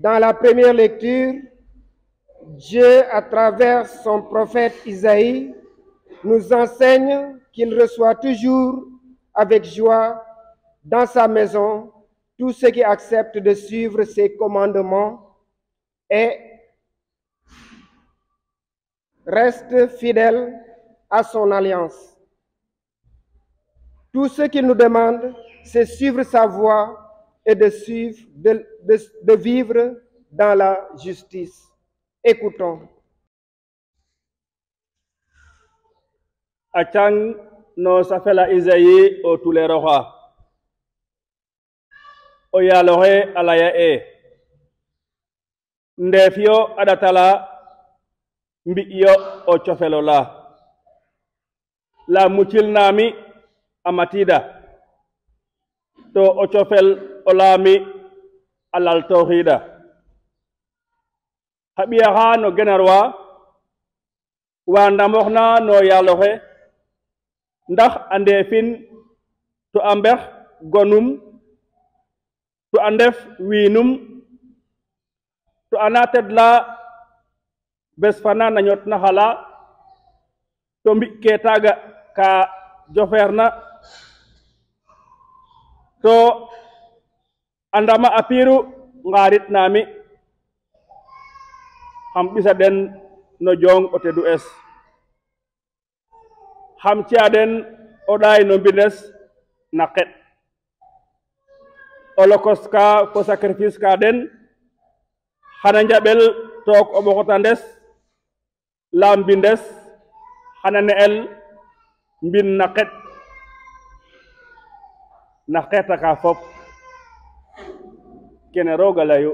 Dans la première lecture, Dieu, à travers son prophète Isaïe, nous enseigne qu'il reçoit toujours avec joie dans sa maison tous ceux qui acceptent de suivre ses commandements et restent fidèles à son alliance. Tout ce qu'il nous demande, c'est suivre sa voie et de vivre dans la justice. Écoutons. Achang no safela Isaïe o tuleroha. O yalohe alaya e. Ndefio adatala mbiyo o chofelola. La mucil nami amatida. To o chofel olami alal tawhida. Habiyaha no genarwa. Wanda mokhna no yalohe. Ndax andefin to ambex gonum to andef winum to anatedla besfana nanyot na hala to mbi ketaga ka joferna to andama apiru ngarit nami ham bisa den no jong otedu es ham ciaden oday no bindes naket holocaust ka fo sacrifice ka den xana njabel tok obokotandes lam bindes xana neel mbin naket ka fop kene roga layu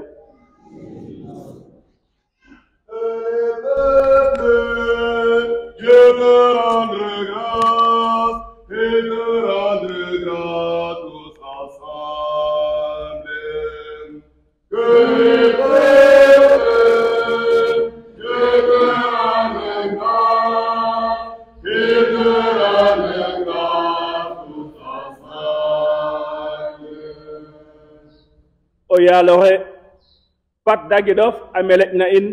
Dieu te rendre grâce et te rendre grâce tous ensemble. Que les peuples, Dieu te rendre grâce et te rendre grâce tous ensemble. O yalohe pat dagidof amelek na in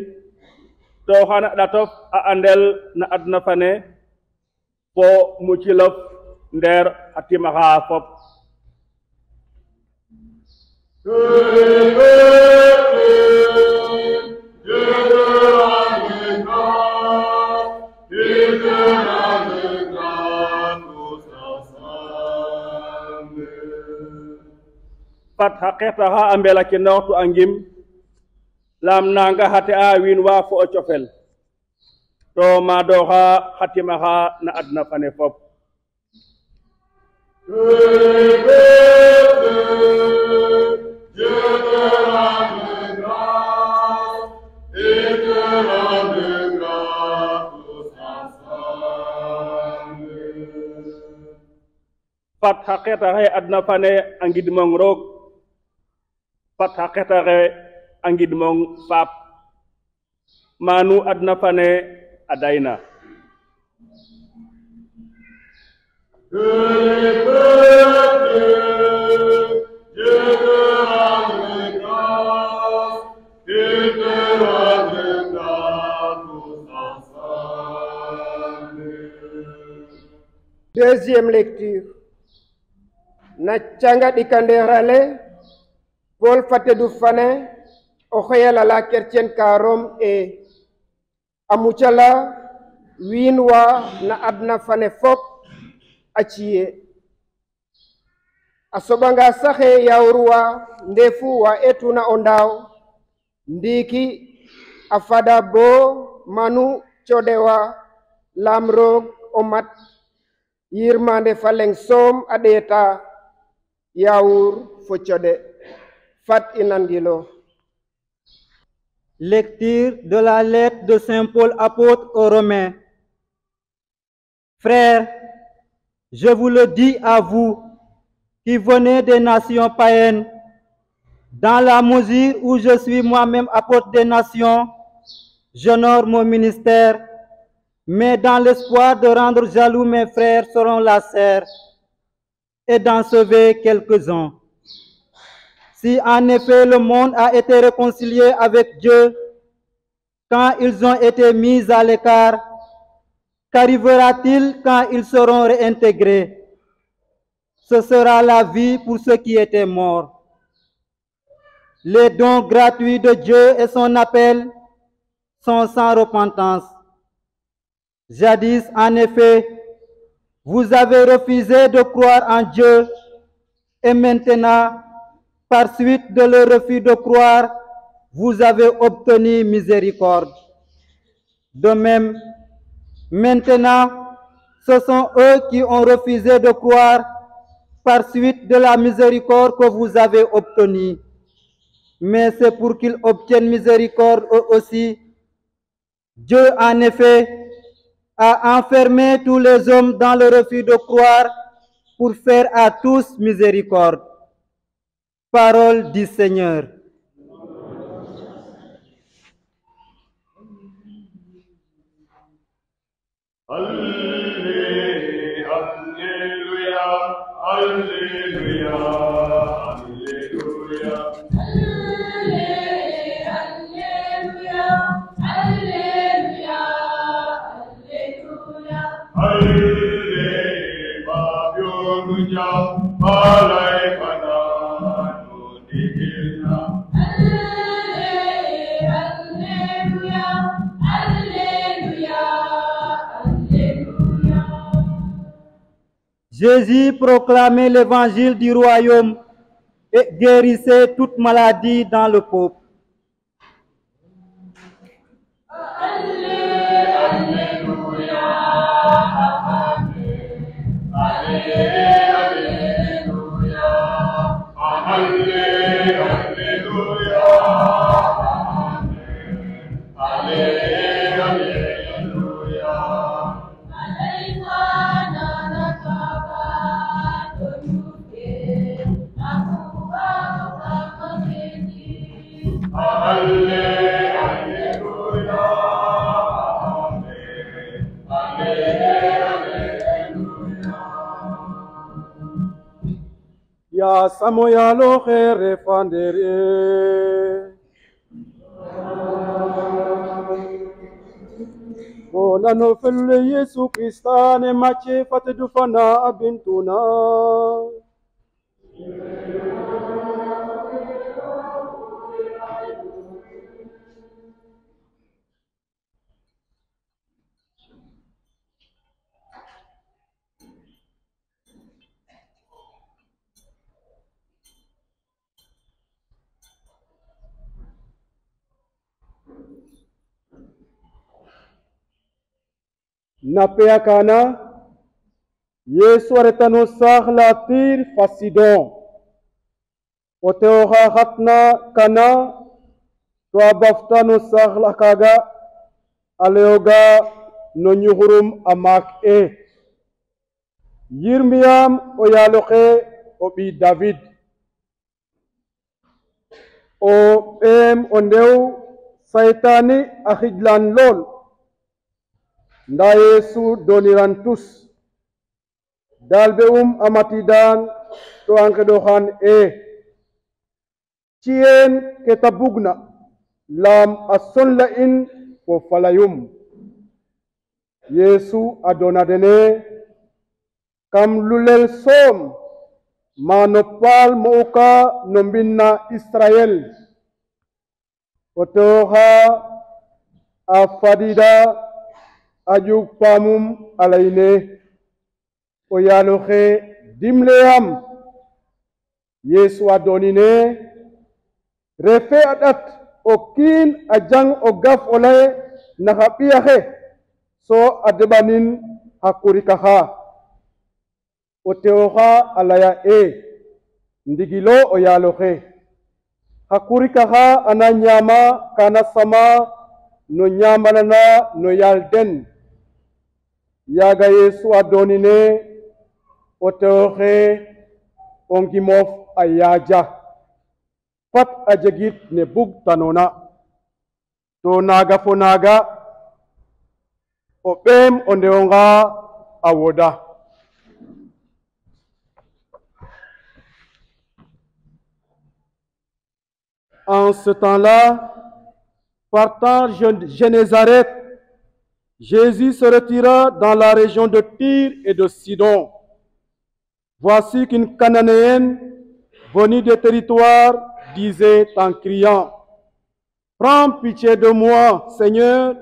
to xana datof a andel na adna fane po mucilof nder hatimaxa fop Que les peuples, Dieu te rende grâce et te rende grâce tous ensemble. pat haqetaxa a mbelakinox tu angim lam nanga hate a win wa fo o cofel to madoxa hatimaxa na adna fane fop Que les peuples, Dieu te rende grâce et te rende grâce tous ensemble. pat haqetaxe adna fane a ngidmong roog pat haqetaxe a ngidmong faap manu adna fane a dayna Que les peuples, Dieu te rende grâce et te rende grâce tous ensemble. Deuxième lecture. Na changa dikanderale Paul Fatedou Fane okhayala la chrétienne karom e amuchala winwa na adna fane fop achiye asobanga sahe yaurwa ndefu wa etuna ondao ndiki afada bo manu chodewa lamrog omat yirmande faleng som adeta yaur fochode fat inangilo. Lecture de la lettre de Saint Paul apôtre aux Romains. Frères, je vous le dis à vous qui venez des nations païennes, dans la mesure où je suis moi-même apôtre des nations, j'honore mon ministère, mais dans l'espoir de rendre jaloux mes frères selon la chair et d'en sauver quelques-uns. Si en effet le monde a été réconcilié avec Dieu quand ils ont été mis à l'écart, qu'arrivera-t-il quand ils seront réintégrés? Ce sera la vie pour ceux qui étaient morts. Les dons gratuits de Dieu et son appel sont sans repentance. Jadis, en effet, vous avez refusé de croire en Dieu et maintenant, par suite de leur refus de croire, vous avez obtenu miséricorde. De même, maintenant, ce sont eux qui ont refusé de croire par suite de la miséricorde que vous avez obtenue. Mais c'est pour qu'ils obtiennent miséricorde eux aussi. Dieu, en effet, a enfermé tous les hommes dans le refus de croire pour faire à tous miséricorde. Parole du Seigneur. Alléluia, Alléluia, Alléluia. Jésus proclamait l'évangile du royaume et guérissait toute maladie dans le peuple. Ya samoya lo khere fandere. Bona no felle Yesu Krista ne mache fate dufana abintuna. Napea kana Yesu aretano sahla tir fasidon. Oteoha hatna kana to abaftano sahla kaga aleoga no nyuhurum amak e. Yirmiyam oyaloke obi David. O ondeu saitani akhidlan lol. Nda Yesu donirantus dalbe amatidan to angkedohan cien ketabugna lam ason lain po falayum Yesu adonadene kam lulel som manopal mauka nombinna Israel otoha afadida ajuk pamum alaine oyalohe dimleam Yesu adonine refe adat okin ajang ogaf olay nakapiyahe so adebanin hakurikaha oteoha alaya ndigilo oyalohe hakurikaha ananyama kana sama no nyamanana no yalden yaga Yesu adonine oteohe ongimof ayaja pat ajagit ne bug tanona to naga fonaga opem ondeonga awoda En ce temps-là, partant de Génézareth, Jésus se retira dans la région de Tyr et de Sidon. Voici qu'une Cananéenne venue des territoires disait en criant, « Prends pitié de moi, Seigneur,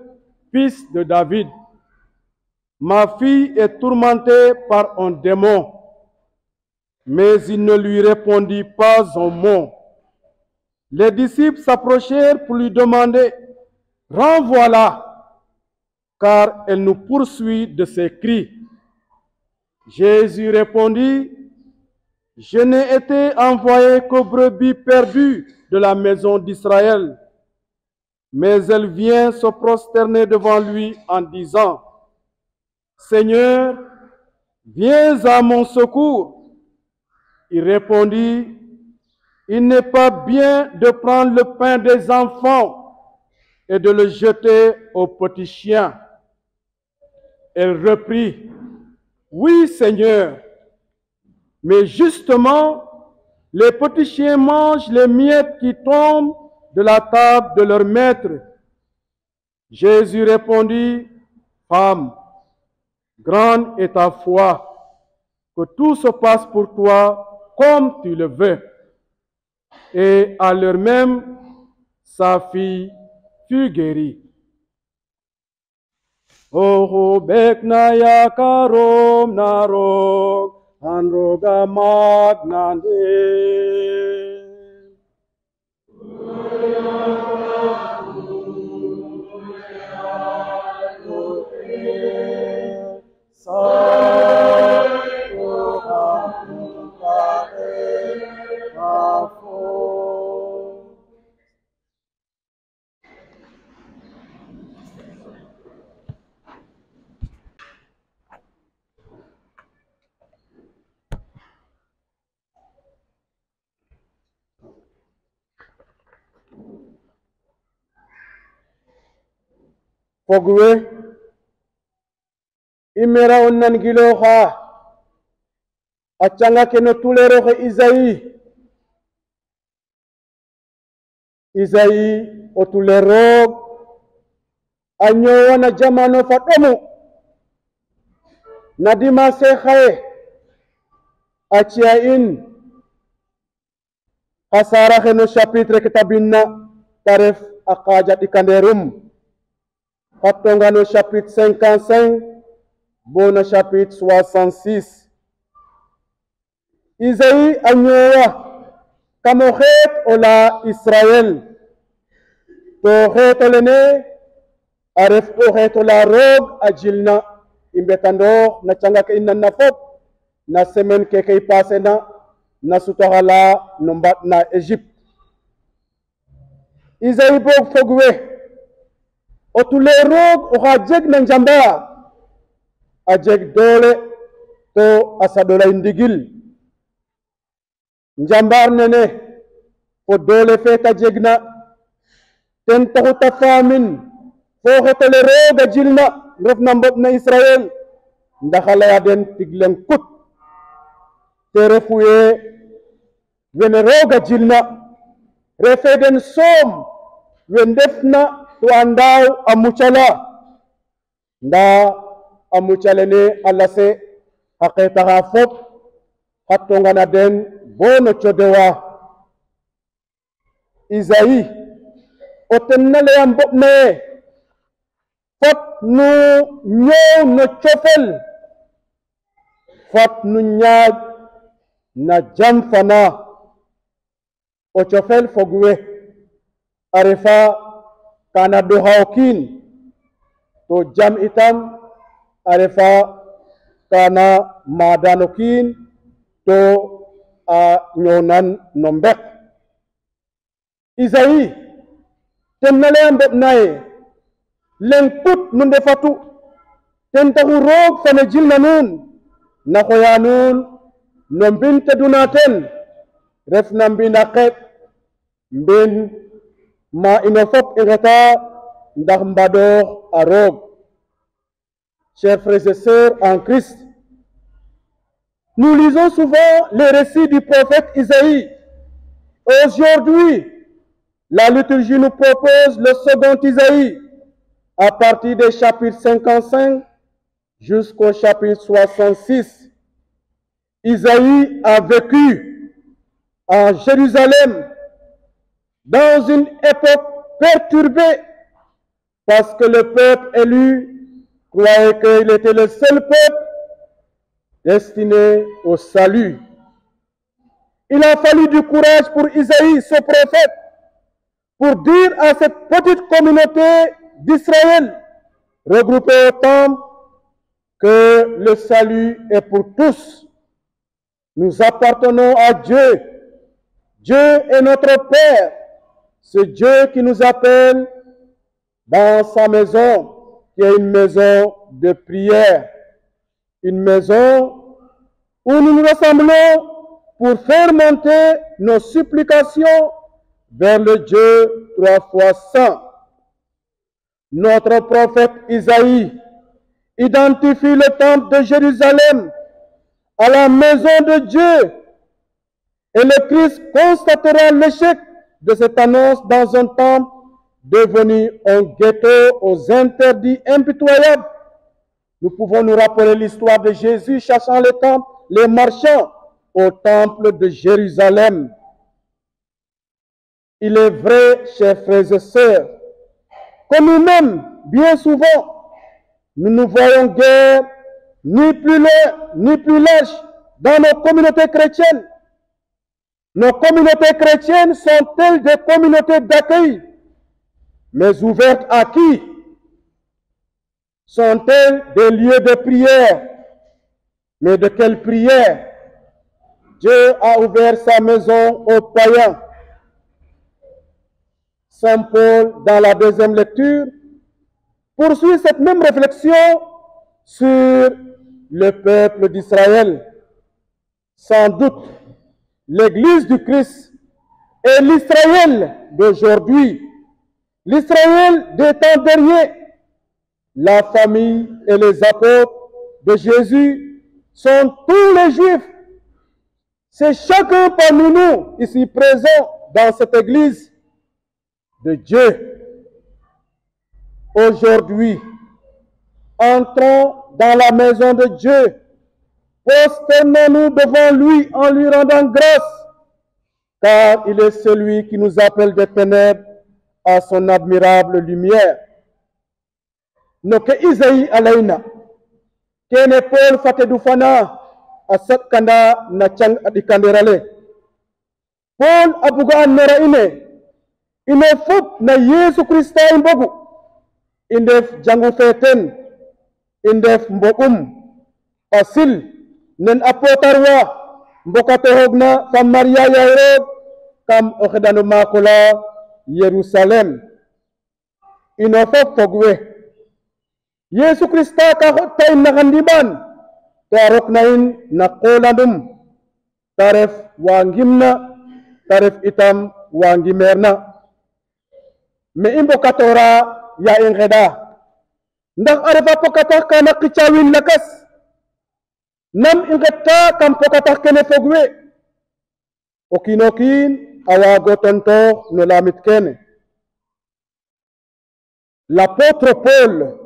fils de David. Ma fille est tourmentée par un démon. » Mais il ne lui répondit pas un mot. Les disciples s'approchèrent pour lui demander, « Renvoie-la, car elle nous poursuit de ses cris. » Jésus répondit, « Je n'ai été envoyé qu'aux brebis perdues de la maison d'Israël. » Mais elle vient se prosterner devant lui en disant, « Seigneur, viens à mon secours. » Il répondit, « Il n'est pas bien de prendre le pain des enfants et de le jeter aux petits chiens. » Elle reprit, « Oui, Seigneur, mais justement, les petits chiens mangent les miettes qui tombent de la table de leur maître. » Jésus répondit, « Femme, grande est ta foi, que tout se passe pour toi comme tu le veux. » Et à l'heure même, sa fille fut guérie. Oh, bekna ya karom narok, anroga magnande. Fogwe imera onnan giloha achanga keno tulero he Isaïe otulero anyo wana jamano fatomu nadima se khaye achia in hasara keno chapitre kitabinna taref akaja dikanderum Hatonga no chapitre 55, bon no chapitre 66. Isaïe anyoa, kamochet ola Israël. Tochet olene, aref tochet ola rog ajilna, imbetandor na changa ke inna nafop, na semen ke ipasena, na sutohala nombat na Egypte. Isaïe bog fogwe, otule rog oha jeg na njamba a jeg dole to asadola indigil njambar nene fo dole feta jegna ten tahuta famin fo hetole roga jilna ref na mbot na Israel ndaxala ya den tiglen kut te refuye wene roga jilna refe den som wen defna to andaw amuchala nda amuchala ne alase haketa hafop hatonga na den bono chodewa Isaïe otennale ambop ne fat nu nyo no chofel fat nu nyag na jamfana o chofel fogwe arefa kana dohaokin to jam itam arefa kana madanokin to nyonan nombek Isaïe tennale ambet nae lengput nunde fatu tentahu rog fane jilna nun na khoyanun nombinte dunaten ref nambina qet mbin ma inofop ireta ndax mbador arog. Chers frères et sœurs en Christ, nous lisons souvent les récits du prophète Isaïe. Aujourd'hui, La liturgie nous propose le second Isaïe, à partir des chapitres 55 jusqu'au chapitre 66. Isaïe a vécu en Jérusalem dans une époque perturbée parce que le peuple élu croyait qu'il était le seul peuple destiné au salut. Il a fallu du courage pour Isaïe, ce prophète, pour dire à cette petite communauté d'Israël, regroupée au temple, que le salut est pour tous. Nous appartenons à Dieu. Dieu est notre Père. C'est Dieu qui nous appelle dans sa maison, qui est une maison de prière, une maison où nous nous rassemblons pour faire monter nos supplications vers le Dieu 3 fois saint. Notre prophète Isaïe identifie le temple de Jérusalem à la maison de Dieu, et le Christ constatera l'échec de cette annonce dans un temple devenu un ghetto aux interdits impitoyables. Nous pouvons nous rappeler l'histoire de Jésus chassant les marchands au temple de Jérusalem. Il est vrai, chers frères et sœurs, que nous-mêmes, bien souvent, nous ne voyons guère ni plus loin, ni plus large dans nos communautés chrétiennes. Nos communautés chrétiennes sont-elles des communautés d'accueil, mais ouvertes à qui? Sont-elles des lieux de prière? Mais de quelle prière? Dieu a ouvert sa maison aux païens. Saint Paul, dans la deuxième lecture, poursuit cette même réflexion sur le peuple d'Israël. Sans doute, l'Église du Christ est l'Israël d'aujourd'hui, l'Israël des temps derniers. La famille et les apôtres de Jésus sont tous les Juifs. C'est chacun parmi nous ici présent dans cette Église de Dieu. Aujourd'hui, entrons dans la maison de Dieu. Prosternons-nous devant lui en lui rendant grâce, car il est celui qui nous appelle des ténèbres à son admirable lumière. Noke Isaïe alaina, kene Paul fatedufana asat kanda na chang adikanderale. Paul abuga nera ine fop na Yesu Krista imbogu, indef jangu feten, indef mbokum, asil, nen apotarwa, mbokatohogna kam Maria Yairod, kam okhdanu makola Yerusalem. Ino fop fogwe. Yesu Krista kahot tayo nakandiban, tarok na nakolandum, taref wangimna, taref itam wangimerna. Me imbo katora ya ingeda, ndak arefa pokatak ka nakichawin lakas, nam ingeta kam pokatak kene fogwe, okinokin awagotonto no lamit kene. L'apôtre Paul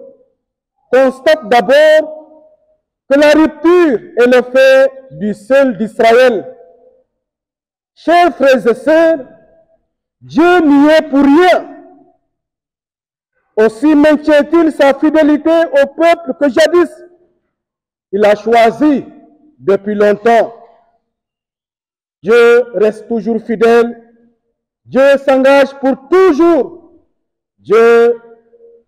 constate d'abord que la rupture est le fait du seul d'Israël. Chers frères et sœurs, Dieu n'y est pour rien. Aussi maintient-il sa fidélité au peuple que jadis il a choisi depuis longtemps. Dieu reste toujours fidèle. Dieu s'engage pour toujours. Dieu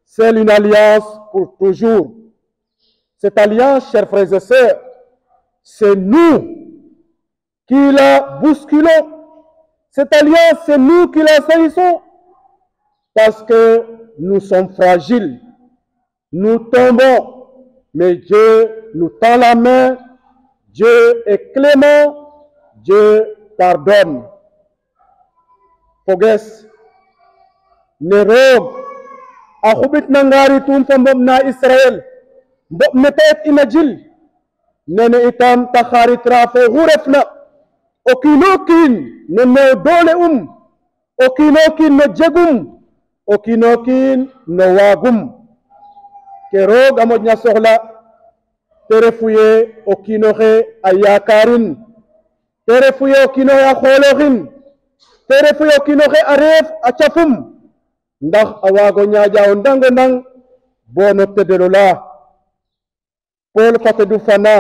scelle une alliance pour toujours. Cette alliance, chers frères et sœurs, c'est nous qui la bousculons. Cette alliance, c'est nous qui la salissons. Parce que nous sommes fragiles. Nous tombons. Mais Dieu nous tend la main. Dieu est clément. Dieu pardonne. Foges, Nerog, Ahubit nangari tumfambom na Israel. Mbok metet inajil. Nene itam takharit rafe hurefna. Okinokin nene dole okinokin no jegum okinokin no wagum keroog a moƴna soxla te refu ye o kiinoxe a yakarin te refu ye o kiinoxe a xooloxin te refu ye o kiinoxe a reef a cafum ndax a waago ñaaƴa o ndango ndang bo no tedelola Paul Fatedou Fana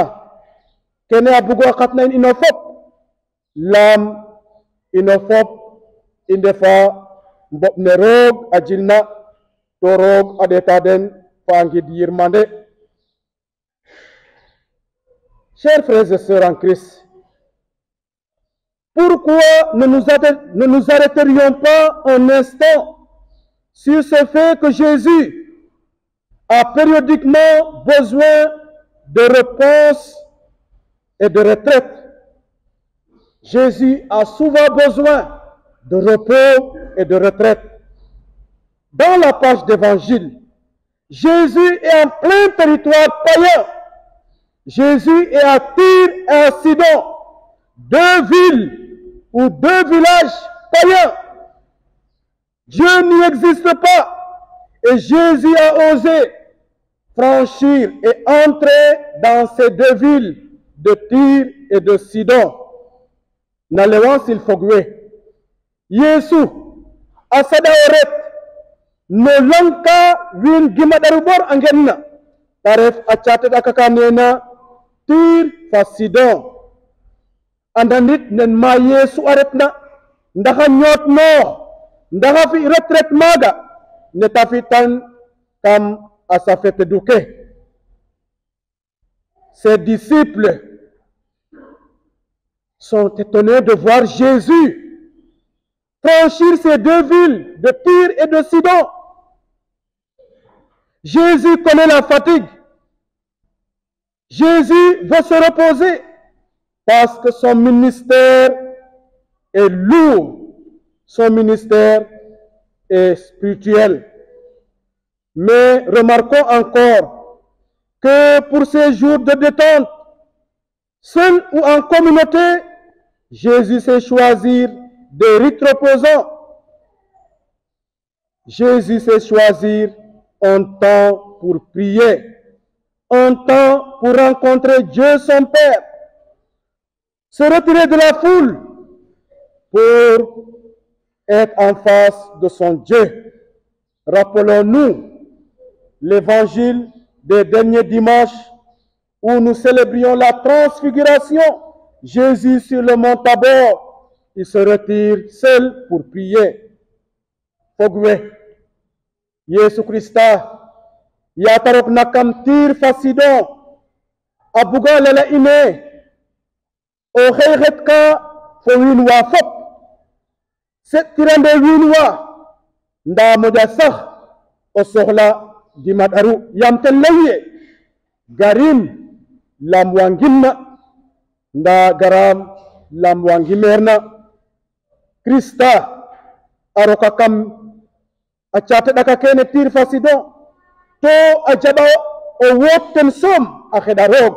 kene a bugo a xatna in ino fop laam ino fop i ndefa mboɓ ne roog a jilna to roog a ɗeeta den fa ngid yirmande. Chers frères et sœurs en Christ, pourquoi ne nous arrêterions pas un instant sur ce fait que Jésus a périodiquement besoin de réponse et de retraite. Jésus a souvent besoin de repos et de retraite. Dans la page d'évangile, Jésus est en plein territoire païen. Jésus est à Tyr et à Sidon, deux villes ou deux villages païens. Dieu n'y existe pas et Jésus a osé franchir et entrer dans ces deux villes de Tyr et de Sidon. Nalewansil fogwe. Yesu asada oret no lanka win gimadarubor angenna taref achate dakakanena Tyr fa Sidon. Andanit nen ma Yesu aretna ndaxa ñoot noox ndaxa fi retraite maga ne tafitan kam à sa fête douquet. Ses disciples sont étonnés de voir Jésus franchir ces deux villes de Tyr et de Sidon. Jésus connaît la fatigue. Jésus veut se reposer parce que son ministère est lourd, son ministère est spirituel. Mais remarquons encore que pour ces jours de détente, seul ou en communauté, Jésus sait choisir des rites reposants. Jésus sait choisir un temps pour prier, un temps pour rencontrer Dieu son Père, se retirer de la foule pour être en face de son Dieu. Rappelons-nous l'évangile des derniers dimanches où nous célébrions la transfiguration. Jésus sur le mont Tabor, il se retire seul pour prier. Fogwe, Yesu Christa, yatarok nakam Tyr fa Sidon, abuga lela ine, o xeyxet ka fo wiin wa fop, setirande wiin wa, nda moƴa sax o soxla dimaɗaru yam ten leye garim lam wa ngimna nda garam lam wa ngimeerna. Christa a roka kam a caate ɗaka kene Tyr fa Sidon to a jaɓa o woot ten soom a xeɗa roog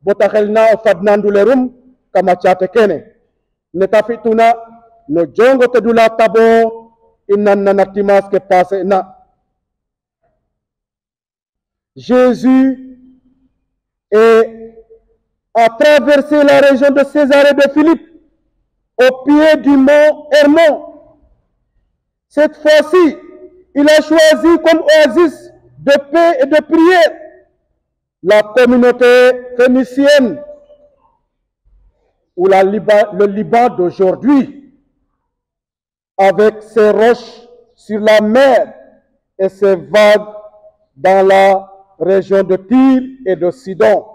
bota xelna o fadna ndulerum kam a caate kene neta fi'tuna no jongo tedula Tabor i nanna na dimanche ke passé na. Jésus a traversé la région de Césarée de Philippe au pied du mont Hermon. Cette fois-ci, il a choisi comme oasis de paix et de prière la communauté phénicienne ou le Liban d'aujourd'hui, avec ses roches sur la mer et ses vagues dans la région de Tyr et de Sidon.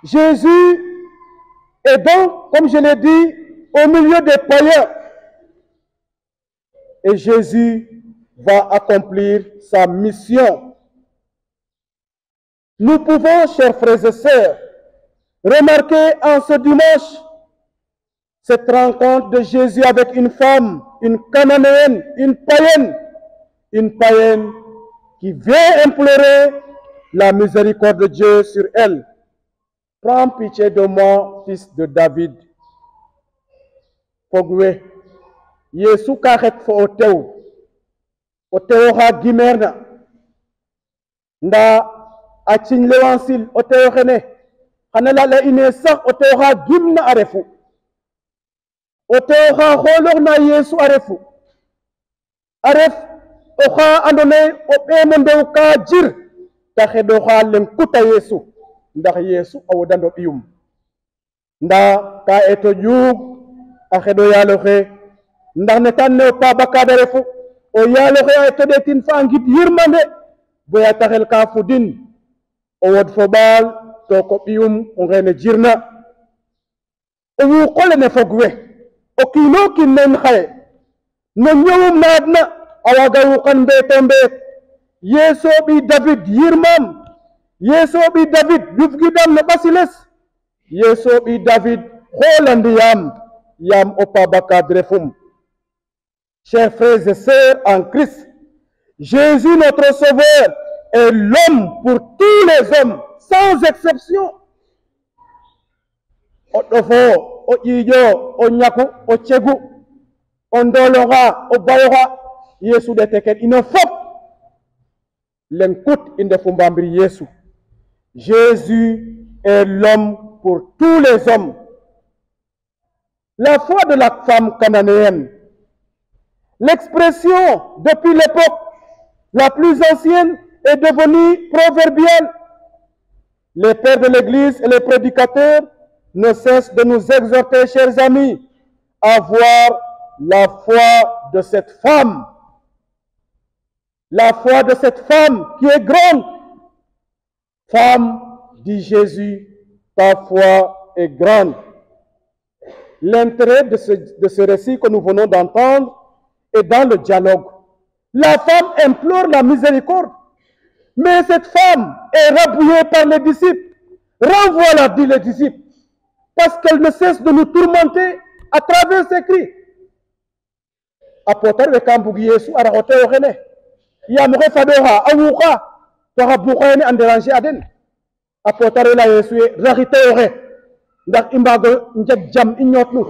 Jésus est donc, comme je l'ai dit, au milieu des païens. Et Jésus va accomplir sa mission. Nous pouvons, chers frères et sœurs, remarquer en ce dimanche cette rencontre de Jésus avec une femme, une cananéenne, une païenne qui vient implorer la miséricorde de Dieu sur elle. Prends pitié de moi, fils de David. Fogwe, yesu ka xet fo o tew xa gimerna nda a ciñ lewansil o tew xene xana lala ine sax o tew xa gimna a refu o tew xa xolorna yesu a refu a ref oxa andona ye o ɓeemo ndew ka jir ta xeɗoxa leng kuta yesu ndax yesu a wodando ɓiyum nda ka eto ƴuug a xeɗo yaaloxe ndax ne tan ne o pabakada refu o yaaloxe a eto ɗeetin fa a ngid yirmande boya taxel ka fudin o wod fo ɓaal to ko ɓiyum o ngene jirna o wuqole ne fog we o kiino kin nen xaye no ñowum na adna a waga wuqan mbeeto mbeet yeso ɓi david yirmam yeso ɓi david yufgidam no ɓasiles yeso ɓi david xolandiyam yam o pabakad refum. Chers frères et sœurs en Christ, Jésus notre Sauveur est l'homme pour tous les hommes sans exception. O ɗofo o ƴiiƴo o ñaku o cegu o ndoloxa o bayoxa yesu ɗete ken ino fop len kut i ndefu mbamir yesu. Jésus est l'homme pour tous les hommes. La foi de la femme cananéenne, l'expression depuis l'époque la plus ancienne est devenue proverbiale. Les pères de l'Église et les prédicateurs ne cessent de nous exhorter, chers amis, à voir la foi de cette femme. La foi de cette femme qui est grande. Femme, dit Jésus, ta foi est grande. L'intérêt de ce récit que nous venons d'entendre est dans le dialogue. La femme implore la miséricorde, mais cette femme est rabouillée par les disciples. Renvoie-la, dit les disciples, parce qu'elle ne cesse de nous tourmenter à travers ses cris. Apotar le kambugi Yesu arahote orene. Yamre fadoha awuka para bukhane en déranger aden. Apotar la Yesu rarite ore. Ndak imbago njek jam inyotnu.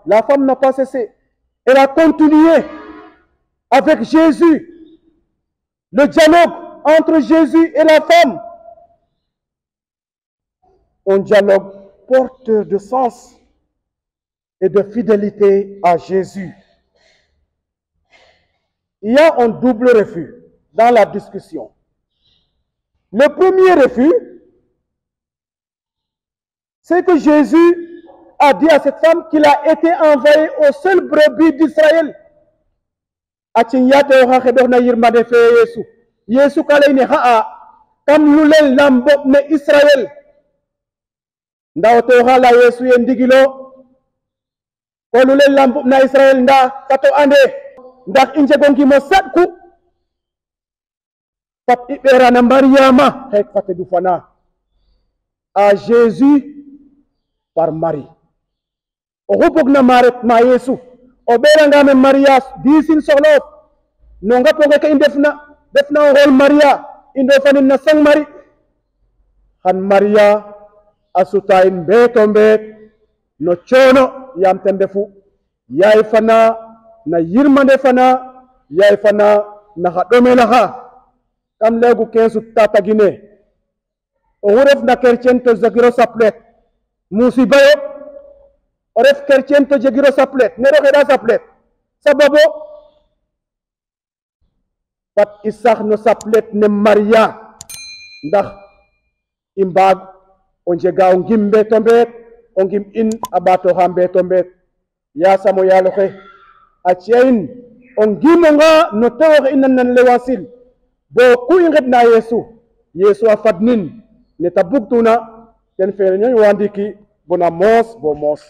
La femme n'a pas cessé. Elle a continué avec Jésus. Le dialogue entre Jésus et la femme. Un dialogue porteur de sens et de fidélité à Jésus. Il y a un double refus dans la discussion. Le premier refus, c'est que Jésus a dit à cette femme qu'il a été envoyé au seul brebis d'Israël. Yesu kalaine haa kam lulel lambop ne Israël. Ndaw la Yesu yendigilo ko lulel lambop na Israël nda kato ande ndax inje gongi mo satku pat ibera na Mariama hek fate du fana à Jésus par Marie. Rubog na maret ma Yesu obera ngame Maria disin soxlo no nga poge ke indefna rol Maria indo fanin na sang Mari han Maria asuta in beto mbet no chono yam tendefu yaay fana na yirmande fana yaay fana na hadome la ha kam legu kensu tata gine o ref na kerchen to zagiro saplet musibayo o ref kerchen to jagiro saplet nero heda saplet sababo pat isax no saplet ne Maria ndax imbag o njega o ngim mbeto mbet o ngim in abato ha mbeto mbet ya samo yaloxe a ciyayin o ngimonga no tewoxe ina nan lewasil bo ku i ngetna Yesu a fadnin ne ta bugtuna ten fere ñoy wandiki bona moos bo moos